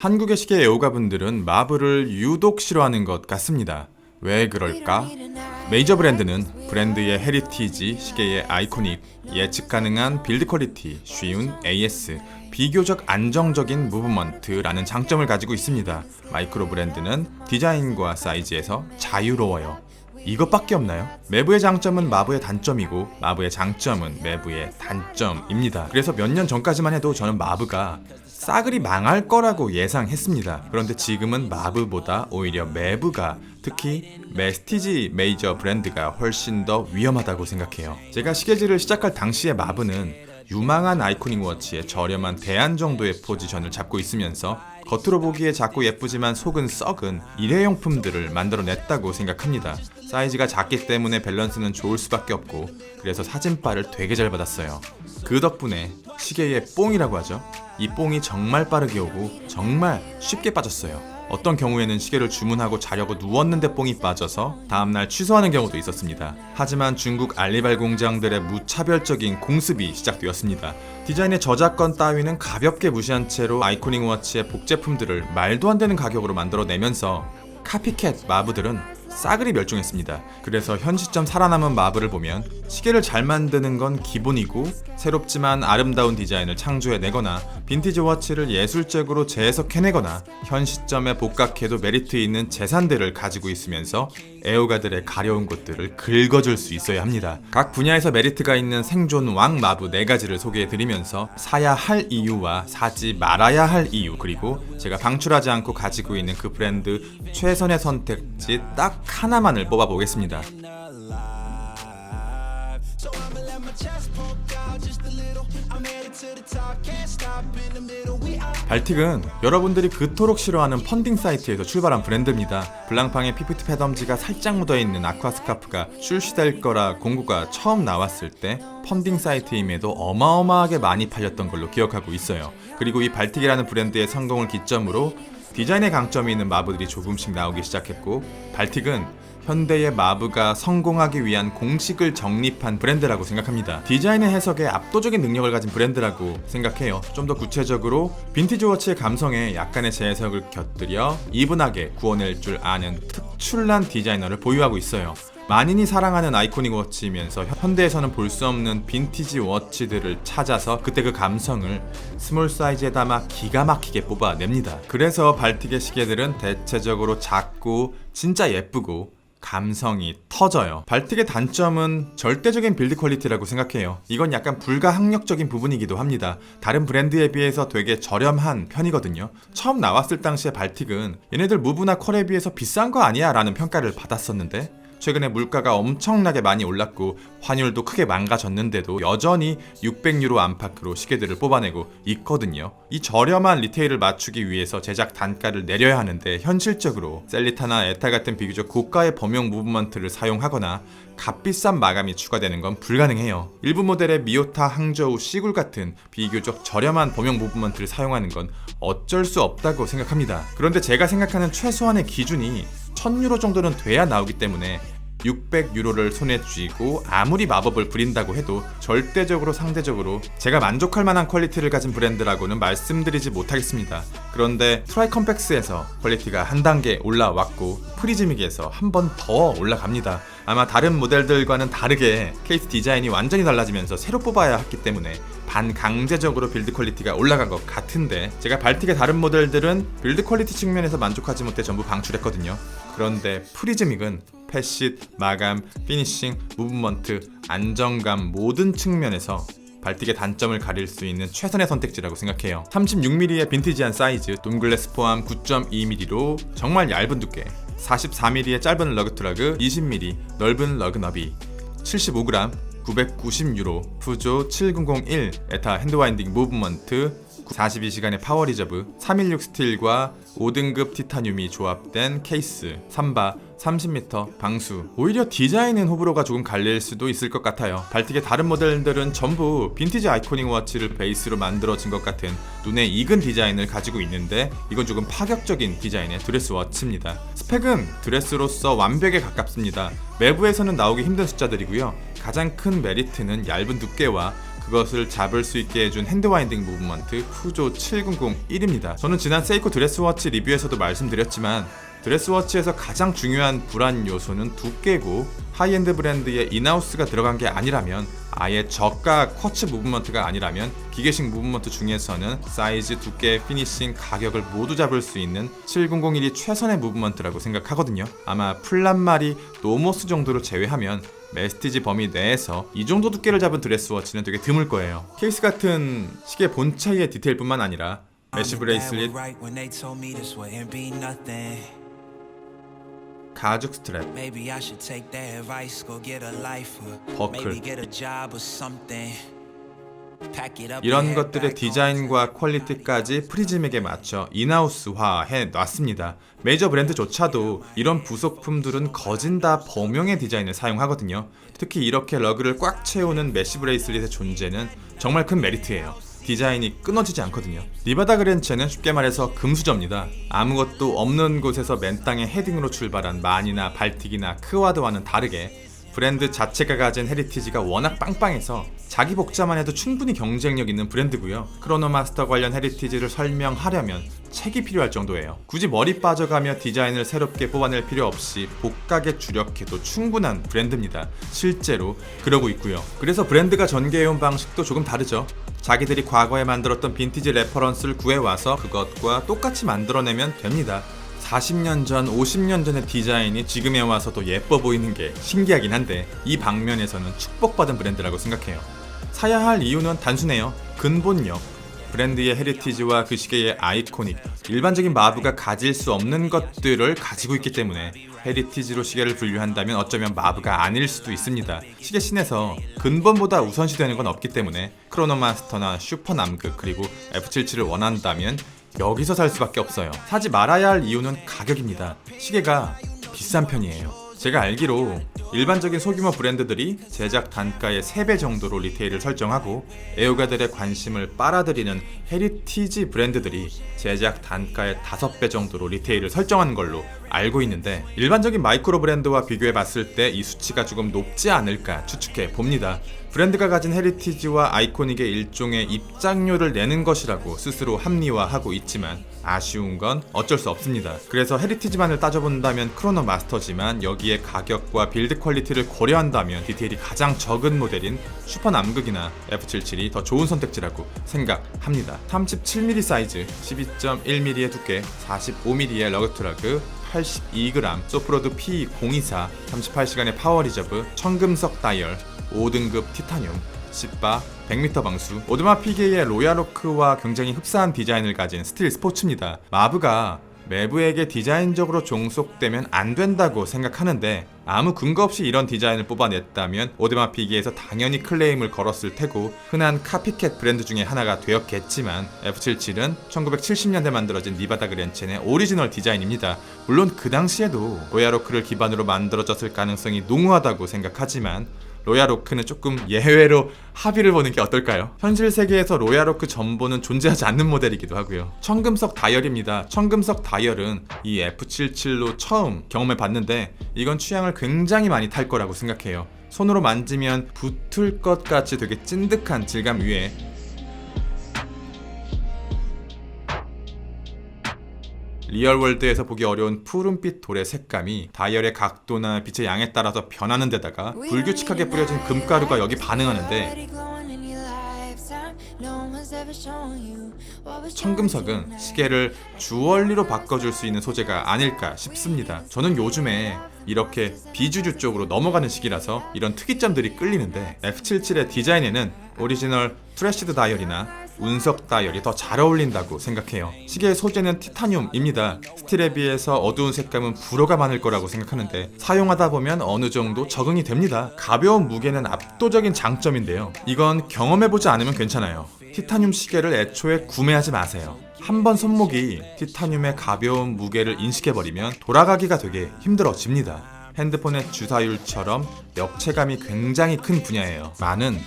한국의 시계 애호가분들은 마블을 유독 싫어하는 것 같습니다. 왜 그럴까? 메이저 브랜드는 브랜드의 헤리티지, 시계의 아이코닉, 예측 가능한 빌드 퀄리티, 쉬운 AS, 비교적 안정적인 무브먼트라는 장점을 가지고 있습니다. 마이크로 브랜드는 디자인과 사이즈에서 자유로워요. 이것밖에 없나요? 매부의 장점은 마부의 단점이고 마부의 장점은 매부의 단점입니다. 그래서 몇 년 전까지만 해도 저는 마부가 싸그리 망할 거라고 예상했습니다. 그런데 지금은 마부보다 오히려 매부가, 특히 메스티지 메이저 브랜드가 훨씬 더 위험하다고 생각해요. 제가 시계질을 시작할 당시의 마부는 유망한 아이코닉 워치의 저렴한 대안 정도의 포지션을 잡고 있으면서 겉으로 보기에 작고 예쁘지만 속은 썩은 일회용품들을 만들어냈다고 생각합니다. 사이즈가 작기 때문에 밸런스는 좋을 수밖에 없고, 그래서 사진빨을 되게 잘 받았어요. 그 덕분에 시계의 뽕이라고 하죠. 이 뽕이 정말 빠르게 오고 정말 쉽게 빠졌어요. 어떤 경우에는 시계를 주문하고 자려고 누웠는데 뽕이 빠져서 다음날 취소하는 경우도 있었습니다. 하지만 중국 알리발 공장들의 무차별적인 공습이 시작되었습니다. 디자인의 저작권 따위는 가볍게 무시한 채로 아이코닉 워치의 복제품들을 말도 안 되는 가격으로 만들어내면서 카피캣 마부들은 싸그리 멸종했습니다. 그래서 현 시점 살아남은 마블을 보면 시계를 잘 만드는 건 기본이고, 새롭지만 아름다운 디자인을 창조해내거나 빈티지 워치를 예술적으로 재해석해내거나 현 시점에 복각해도 메리트 있는 재산들을 가지고 있으면서 애호가들의 가려운 곳들을 긁어줄 수 있어야 합니다. 각 분야에서 메리트가 있는 생존 왕 마부 4가지를 소개해드리면서 사야 할 이유와 사지 말아야 할 이유, 그리고 제가 방출하지 않고 가지고 있는 그 브랜드 최선의 선택지 딱 하나만을 뽑아보겠습니다. 발틱은 여러분들이 그토록 싫어하는 펀딩 사이트에서 출발한 브랜드입니다. 블랑팡의 피프티 패덤지가 살짝 묻어있는 아쿠아 스카프가 출시될 거라 공고가 처음 나왔을 때 펀딩 사이트임에도 어마어마하게 많이 팔렸던 걸로 기억하고 있어요. 그리고 이 발틱이라는 브랜드의 성공을 기점으로 디자인의 강점이 있는 마부들이 조금씩 나오기 시작했고, 발틱은 현대의 마부가 성공하기 위한 공식을 정립한 브랜드라고 생각합니다. 디자인의 해석에 압도적인 능력을 가진 브랜드라고 생각해요. 좀 더 구체적으로 빈티지 워치의 감성에 약간의 재해석을 곁들여 이분하게 구워낼 줄 아는 특출난 디자이너를 보유하고 있어요. 만인이 사랑하는 아이코닉 워치이면서 현대에서는 볼 수 없는 빈티지 워치들을 찾아서 그때 그 감성을 스몰 사이즈에 담아 기가 막히게 뽑아냅니다. 그래서 발틱의 시계들은 대체적으로 작고 진짜 예쁘고 감성이 터져요. 발틱의 단점은 절대적인 빌드 퀄리티라고 생각해요. 이건 약간 불가항력적인 부분이기도 합니다. 다른 브랜드에 비해서 되게 저렴한 편이거든요. 처음 나왔을 당시에 발틱은 얘네들 무브나 퀄에 비해서 비싼 거 아니야 라는 평가를 받았었는데, 최근에 물가가 엄청나게 많이 올랐고 환율도 크게 망가졌는데도 여전히 600유로 안팎으로 시계들을 뽑아내고 있거든요. 이 저렴한 리테일을 맞추기 위해서 제작 단가를 내려야 하는데, 현실적으로 셀리타나 에타 같은 비교적 고가의 범용 무브먼트를 사용하거나 값비싼 마감이 추가되는 건 불가능해요. 일부 모델의 미오타 항저우 시굴 같은 비교적 저렴한 범용 무브먼트를 사용하는 건 어쩔 수 없다고 생각합니다. 그런데 제가 생각하는 최소한의 기준이 1000유로 정도는 돼야 나오기 때문에 600유로를 손에 쥐고 아무리 마법을 부린다고 해도 절대적으로 상대적으로 제가 만족할 만한 퀄리티를 가진 브랜드라고는 말씀드리지 못하겠습니다. 그런데 트라이컴팩스에서 퀄리티가 한 단계 올라왔고 프리즈믹에서 한 번 더 올라갑니다. 아마 다른 모델들과는 다르게 케이스 디자인이 완전히 달라지면서 새로 뽑아야 했기 때문에 반강제적으로 빌드 퀄리티가 올라간 것 같은데, 제가 발틱의 다른 모델들은 빌드 퀄리티 측면에서 만족하지 못해 전부 방출했거든요. 그런데 프리즈믹은 패킷, 마감, 피니싱, 무브먼트, 안정감 모든 측면에서 발틱의 단점을 가릴 수 있는 최선의 선택지라고 생각해요. 36mm의 빈티지한 사이즈, 돔글래스 포함 9.2mm로 정말 얇은 두께, 44mm의 짧은 러그트러그, 20mm 넓은 러그너비, 75g, 990유로, 푸조 7001 에타 핸드와인딩 무브먼트, 42시간의 파워 리저브, 316 스틸과 5등급 티타늄이 조합된 케이스, 삼바, 30m 방수. 오히려 디자인은 호불호가 조금 갈릴 수도 있을 것 같아요. 발틱의 다른 모델들은 전부 빈티지 아이코닉 워치를 베이스로 만들어진 것 같은 눈에 익은 디자인을 가지고 있는데, 이건 조금 파격적인 디자인의 드레스 워치입니다. 스펙은 드레스로서 완벽에 가깝습니다. 외부에서는 나오기 힘든 숫자들이고요. 가장 큰 메리트는 얇은 두께와 그것을 잡을 수 있게 해준 핸드와인딩 무브먼트 푸조 7001입니다. 저는 지난 세이코 드레스워치 리뷰에서도 말씀드렸지만 드레스워치에서 가장 중요한 불안 요소는 두께고, 하이엔드 브랜드의 인하우스가 들어간 게 아니라면, 아예 저가 쿼츠 무브먼트가 아니라면 기계식 무브먼트 중에서는 사이즈, 두께, 피니싱, 가격을 모두 잡을 수 있는 7001이 최선의 무브먼트라고 생각하거든요. 아마 플란마리, 노모스 정도를 제외하면 메스티지 범위 내에서 이 정도 두께를 잡은 드레스워치는 되게 드물 거예요. 케이스 같은 시계 본체의 디테일뿐만 아니라 메쉬 브레이슬릿, 가죽 스트랩, 버클, 이런 것들의 디자인과 퀄리티까지 프리즘에게 맞춰 인하우스화해 놨습니다. 메이저 브랜드조차도 이런 부속품들은 거진 다 범용의 디자인을 사용하거든요. 특히 이렇게 러그를 꽉 채우는 메쉬 브레이슬릿의 존재는 정말 큰 메리트예요. 디자인이 끊어지지 않거든요. 니바다 그랜체는 쉽게 말해서 금수저입니다. 아무것도 없는 곳에서 맨 땅에 헤딩으로 출발한 만이나 발틱이나 크와드와는 다르게 브랜드 자체가 가진 헤리티지가 워낙 빵빵해서 자기 복자만 해도 충분히 경쟁력 있는 브랜드고요. 크로노마스터 관련 헤리티지를 설명하려면 책이 필요할 정도예요. 굳이 머리 빠져가며 디자인을 새롭게 뽑아낼 필요 없이 복각에 주력해도 충분한 브랜드입니다. 실제로 그러고 있고요. 그래서 브랜드가 전개해온 방식도 조금 다르죠. 자기들이 과거에 만들었던 빈티지 레퍼런스를 구해와서 그것과 똑같이 만들어내면 됩니다. 40년 전, 50년 전의 디자인이 지금에 와서도 예뻐 보이는 게 신기하긴 한데, 이 방면에서는 축복받은 브랜드라고 생각해요. 사야 할 이유는 단순해요. 근본력. 브랜드의 헤리티지와 그 시계의 아이코닉, 일반적인 마부가 가질 수 없는 것들을 가지고 있기 때문에 헤리티지로 시계를 분류한다면 어쩌면 마부가 아닐 수도 있습니다. 시계 씬에서 근본보다 우선시되는 건 없기 때문에 크로노마스터나 슈퍼남극, 그리고 F77을 원한다면 여기서 살 수밖에 없어요. 사지 말아야 할 이유는 가격입니다. 시계가 비싼 편이에요. 제가 알기로 일반적인 소규모 브랜드들이 제작 단가의 3배 정도로 리테일을 설정하고, 애호가들의 관심을 빨아들이는 헤리티지 브랜드들이 제작 단가의 5배 정도로 리테일을 설정한 걸로 알고 있는데, 일반적인 마이크로 브랜드와 비교해 봤을 때 이 수치가 조금 높지 않을까 추측해 봅니다. 브랜드가 가진 헤리티지와 아이코닉의 일종의 입장료를 내는 것이라고 스스로 합리화하고 있지만 아쉬운 건 어쩔 수 없습니다. 그래서 헤리티지만을 따져본다면 크로노 마스터지만, 여기에 가격과 빌드 퀄리티를 고려한다면 디테일이 가장 적은 모델인 슈퍼 남극이나 F77이 더 좋은 선택지라고 생각합니다. 37mm 사이즈, 12.1mm의 두께, 45mm의 러그트라그, 82g 소프로드 P024, 38시간의 파워 리저브, 청금석 다이얼, 5등급 티타늄, 10바, 100m 방수. 오드마 피게의 로얄오크와 굉장히 흡사한 디자인을 가진 스틸 스포츠입니다. 마부가 매부에게 디자인적으로 종속되면 안 된다고 생각하는데, 아무 근거 없이 이런 디자인을 뽑아냈다면 오드마 피게에서 당연히 클레임을 걸었을 테고 흔한 카피캣 브랜드 중에 하나가 되었겠지만, F77은 1970년대 만들어진 니바다 그랜첸의 오리지널 디자인입니다. 물론 그 당시에도 로얄오크를 기반으로 만들어졌을 가능성이 농후하다고 생각하지만 로얄오크는 조금 예외로 합의를 보는 게 어떨까요? 현실 세계에서 로얄오크 전보는 존재하지 않는 모델이기도 하고요. 청금석 다이얼입니다. 청금석 다이얼은 이 F77로 처음 경험해 봤는데 이건 취향을 굉장히 많이 탈 거라고 생각해요. 손으로 만지면 붙을 것 같이 되게 찐득한 질감 위에 리얼월드에서 보기 어려운 푸른빛 돌의 색감이 다이얼의 각도나 빛의 양에 따라서 변하는 데다가 불규칙하게 뿌려진 금가루가 여기 반응하는데, 청금석은 시계를 주얼리로 바꿔줄 수 있는 소재가 아닐까 싶습니다. 저는 요즘에 이렇게 비주류 쪽으로 넘어가는 시기라서 이런 특이점들이 끌리는데, F77의 디자인에는 오리지널 트래시드 다이얼이나 운석 다이얼이 더 잘 어울린다고 생각해요. 시계의 소재는 티타늄입니다. 스틸에 비해서 어두운 색감은 불호가 많을 거라고 생각하는데 사용하다 보면 어느 정도 적응이 됩니다. 가벼운 무게는 압도적인 장점인데요, 이건 경험해보지 않으면 괜찮아요. 티타늄 시계를 애초에 구매하지 마세요. 한번 손목이 티타늄의 가벼운 무게를 인식해버리면 돌아가기가 되게 힘들어집니다. 핸드폰의 주사율처럼 역체감이 굉장히 큰 분야예요. 많은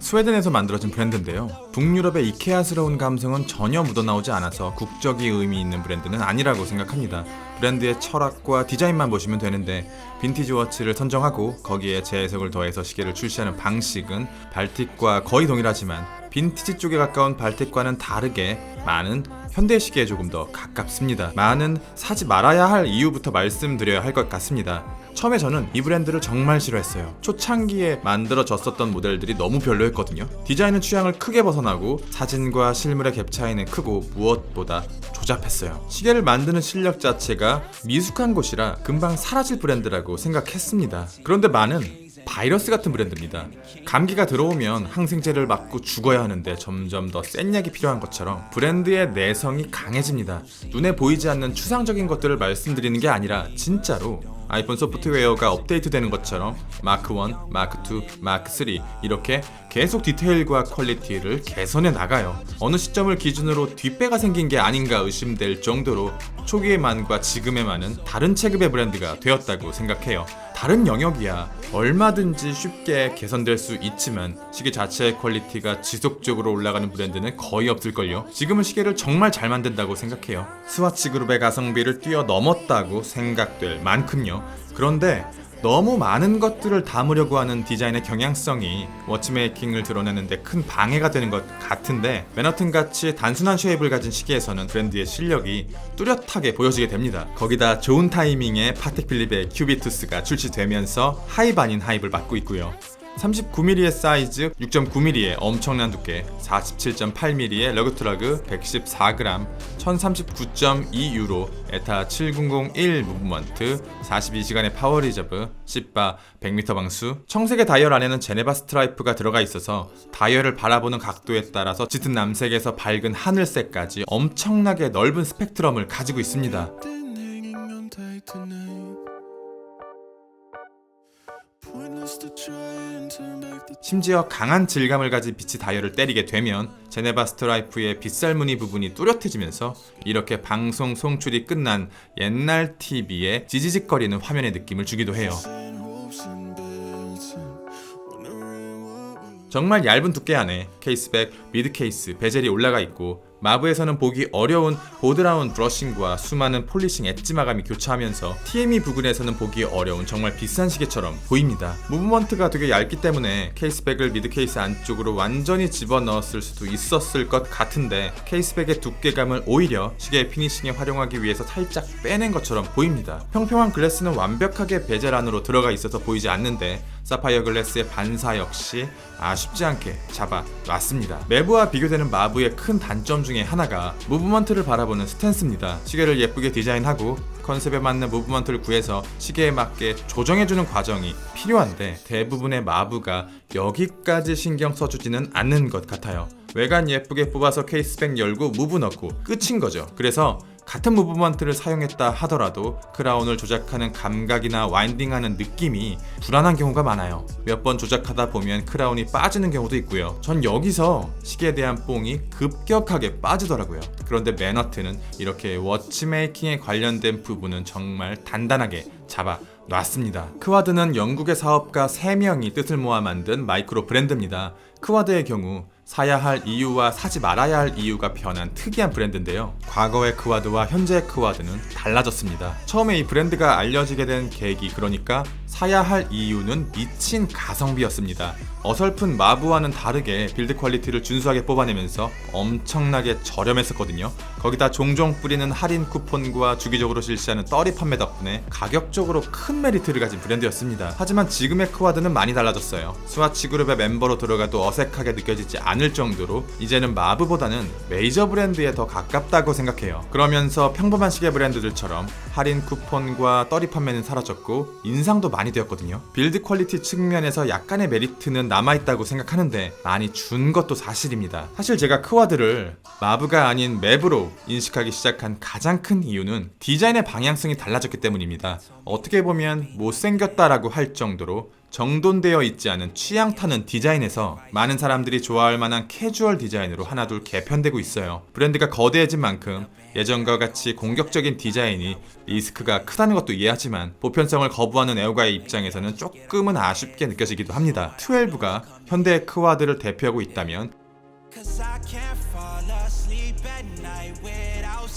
스웨덴에서 만들어진 브랜드인데요. 북유럽의 이케아스러운 감성은 전혀 묻어나오지 않아서 국적이 의미 있는 브랜드는 아니라고 생각합니다. 브랜드의 철학과 디자인만 보시면 되는데 빈티지 워치를 선정하고 거기에 재해석을 더해서 시계를 출시하는 방식은 발틱과 거의 동일하지만 빈티지 쪽에 가까운 발틱과는 다르게 많은 현대 시계에 조금 더 가깝습니다. 많은 사지 말아야 할 이유부터 말씀드려야 할 것 같습니다. 처음에 저는 이 브랜드를 정말 싫어했어요. 초창기에 만들어졌었던 모델들이 너무 별로였거든요. 디자인은 취향을 크게 벗어나고 사진과 실물의 갭 차이는 크고 무엇보다 조잡했어요. 시계를 만드는 실력 자체가 미숙한 곳이라 금방 사라질 브랜드라고 생각했습니다. 그런데 많은 바이러스 같은 브랜드입니다. 감기가 들어오면 항생제를 맞고 죽어야 하는데 점점 더 센 약이 필요한 것처럼 브랜드의 내성이 강해집니다. 눈에 보이지 않는 추상적인 것들을 말씀드리는 게 아니라 진짜로 아이폰 소프트웨어가 업데이트되는 것처럼 마크 1, 마크 2, 마크 3 이렇게 계속 디테일과 퀄리티를 개선해 나가요. 어느 시점을 기준으로 뒷배가 생긴 게 아닌가 의심될 정도로 초기의 만과 지금의 만은 다른 체급의 브랜드가 되었다고 생각해요. 다른 영역이야 얼마든지 쉽게 개선될 수 있지만 시계 자체의 퀄리티가 지속적으로 올라가는 브랜드는 거의 없을걸요. 지금은 시계를 정말 잘 만든다고 생각해요. 스와치 그룹의 가성비를 뛰어넘었다고 생각될 만큼요. 그런데 너무 많은 것들을 담으려고 하는 디자인의 경향성이 워치메이킹을 드러내는데 큰 방해가 되는 것 같은데 맨하튼같이 단순한 쉐입을 가진 시계에서는 브랜드의 실력이 뚜렷하게 보여지게 됩니다. 거기다 좋은 타이밍에 파텍 필립의 큐비투스가 출시되면서 하입 아닌 하입을 받고 있고요. 39mm의 사이즈, 6.9mm의 엄청난 두께, 47.8mm의 러그트러그, 114g, 1039.2유로, 에타 7001 무브먼트, 42시간의 파워 리저브, 시바 100m 방수, 청색의 다이얼 안에는 제네바 스트라이프가 들어가 있어서 다이얼을 바라보는 각도에 따라서 짙은 남색에서 밝은 하늘색까지 엄청나게 넓은 스펙트럼을 가지고 있습니다. 심지어 강한 질감을 가진 빛이 다이얼을 때리게 되면 제네바 스트라이프의 빗살무늬 부분이 뚜렷해지면서 이렇게 방송 송출이 끝난 옛날 TV의 지지직거리는 화면의 느낌을 주기도 해요. 정말 얇은 두께 안에 케이스백, 미드케이스, 베젤이 올라가 있고 마브에서는 보기 어려운 보드라운 브러싱과 수많은 폴리싱 엣지 마감이 교차하면서 TME 부근에서는 보기 어려운 정말 비싼 시계처럼 보입니다. 무브먼트가 되게 얇기 때문에 케이스백을 미드케이스 안쪽으로 완전히 집어넣었을 수도 있었을 것 같은데 케이스백의 두께감을 오히려 시계의 피니싱에 활용하기 위해서 살짝 빼낸 것처럼 보입니다. 평평한 글래스는 완벽하게 베젤 안으로 들어가 있어서 보이지 않는데 사파이어 글래스의 반사 역시 아쉽지 않게 잡아놨습니다. 매부와 비교되는 마부의 큰 단점 중에 하나가 무브먼트를 바라보는 스탠스입니다. 시계를 예쁘게 디자인하고 컨셉에 맞는 무브먼트를 구해서 시계에 맞게 조정해주는 과정이 필요한데 대부분의 마부가 여기까지 신경 써주지는 않는 것 같아요. 외관 예쁘게 뽑아서 케이스백 열고 무브 넣고 끝인 거죠. 그래서 같은 무브먼트를 사용했다 하더라도 크라운을 조작하는 감각이나 와인딩하는 느낌이 불안한 경우가 많아요. 몇 번 조작하다 보면 크라운이 빠지는 경우도 있고요. 전 여기서 시계에 대한 뽕이 급격하게 빠지더라고요. 그런데 맨하튼은 이렇게 워치메이킹에 관련된 부분은 정말 단단하게 잡아놨습니다. 크와드는 영국의 사업가 3명이 뜻을 모아 만든 마이크로 브랜드입니다. 크와드의 경우 사야 할 이유와 사지 말아야 할 이유가 변한 특이한 브랜드인데요. 과거의 크와드와 현재의 크와드는 달라졌습니다. 처음에 이 브랜드가 알려지게 된 계기, 그러니까 사야 할 이유는 미친 가성비였습니다. 어설픈 마부와는 다르게 빌드 퀄리티를 준수하게 뽑아내면서 엄청나게 저렴했었거든요. 거기다 종종 뿌리는 할인 쿠폰과 주기적으로 실시하는 떨이 판매 덕분에 가격적으로 큰 메리트를 가진 브랜드였습니다. 하지만 지금의 크와드는 많이 달라졌어요. 스와치 그룹의 멤버로 들어가도 어색하게 느껴지지 않을 정도로 이제는 마부보다는 메이저 브랜드에 더 가깝다고 생각해요. 그러면서 평범한 시계 브랜드들처럼 할인 쿠폰과 떨이 판매는 사라졌고 인상도 많이 되었거든요. 빌드 퀄리티 측면에서 약간의 메리트는 남아있다고 생각하는데 많이 준 것도 사실입니다. 사실 제가 크와드를 마부가 아닌 맵으로 인식하기 시작한 가장 큰 이유는 디자인의 방향성이 달라졌기 때문입니다. 어떻게 보면 못생겼다라고 할 정도로 정돈되어 있지 않은 취향 타는 디자인에서 많은 사람들이 좋아할 만한 캐주얼 디자인으로 하나둘 개편되고 있어요. 브랜드가 거대해진 만큼 예전과 같이 공격적인 디자인이 리스크가 크다는 것도 이해하지만 보편성을 거부하는 애호가의 입장에서는 조금은 아쉽게 느껴지기도 합니다. 12가 현대의 크와드를 대표하고 있다면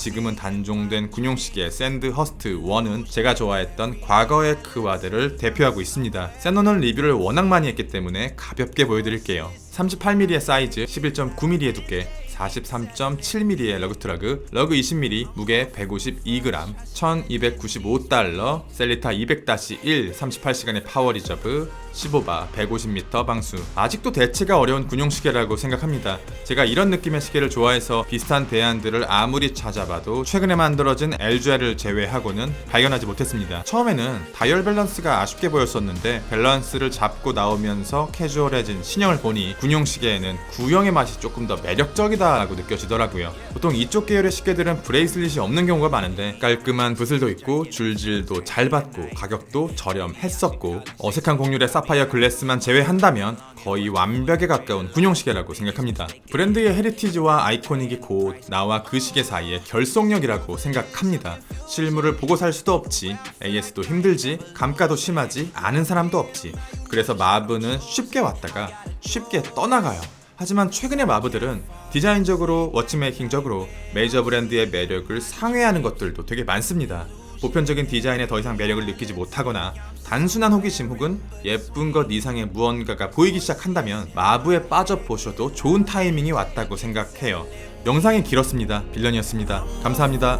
지금은 단종된 군용시계 샌드허스트 1은 제가 좋아했던 과거의 크와드를 대표하고 있습니다. 세노는 리뷰를 워낙 많이 했기 때문에 가볍게 보여드릴게요. 38mm의 사이즈, 11.9mm의 두께, 43.7mm의 러그트러그, 러그 20mm, 무게 152g, 1295달러, 셀리타 200-1 38시간의 파워 리저브, 15바, 150m 방수. 아직도 대체가 어려운 군용시계라고 생각합니다. 제가 이런 느낌의 시계를 좋아해서 비슷한 대안들을 아무리 찾아봐도 최근에 만들어진 LGR을 제외하고는 발견하지 못했습니다. 처음에는 다이얼 밸런스가 아쉽게 보였었는데 밸런스를 잡고 나오면서 캐주얼해진 신형을 보니 군용시계에는 구형의 맛이 조금 더 매력적이다라고 느껴지더라고요. 보통 이쪽 계열의 시계들은 브레이슬릿이 없는 경우가 많은데 깔끔한 붓을도 있고 줄질도 잘 받고 가격도 저렴했었고 어색한 곡률의 사파이어 글래스만 제외한다면 거의 완벽에 가까운 군용시계라고 생각합니다. 브랜드의 헤리티지와 아이코닉이 곧 나와 그 시계 사이의 결속력이라고 생각합니다. 실물을 보고 살 수도 없지, AS도 힘들지, 감가도 심하지, 아는 사람도 없지. 그래서 마브는 쉽게 왔다가 쉽게 떠나가요. 하지만 최근의 마브들은 디자인적으로, 워치메이킹적으로 메이저 브랜드의 매력을 상회하는 것들도 되게 많습니다. 보편적인 디자인에 더 이상 매력을 느끼지 못하거나 단순한 호기심 혹은 예쁜 것 이상의 무언가가 보이기 시작한다면 마브에 빠져보셔도 좋은 타이밍이 왔다고 생각해요. 영상이 길었습니다. 빌런이었습니다. 감사합니다.